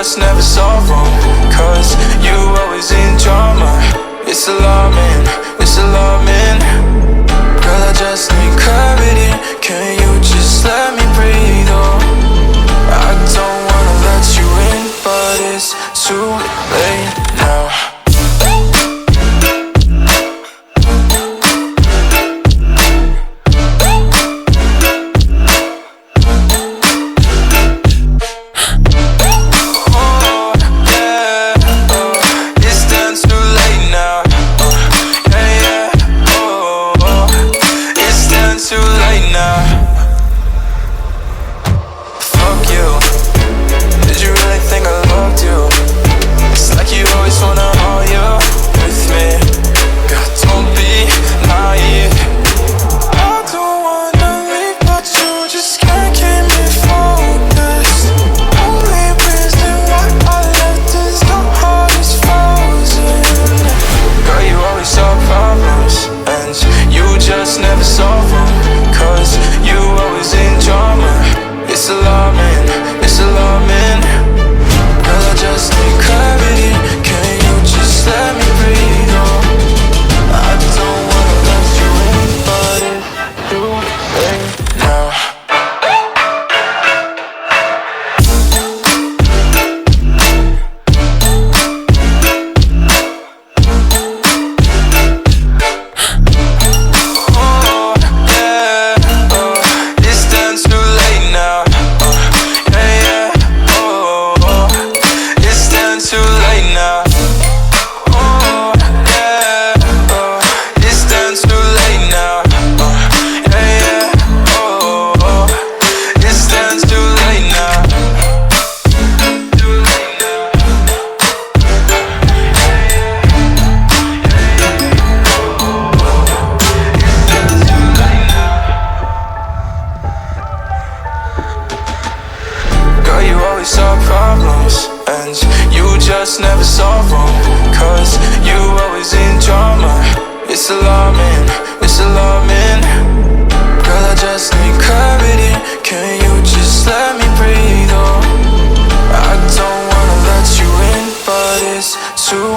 just never solve them, 'cause you always in drama. It's alarming, it's alarming. Girl, I just need clarity. Can you just let me breathe? Oh, I don't wanna let you in, but it's too late now. Never solve them, 'cause you always in drama. It's alarming, it's alarming. Girl, I just need clarity. Can you just let me breathe? Oh, I don't wanna let you in, but it's too late now. Solve problems, and you just never solve them, 'cause you always in drama. It's alarming, it's alarming. Girl, I just need clarity. Can you just let me breathe? Oh, I don't wanna let you in, but it's too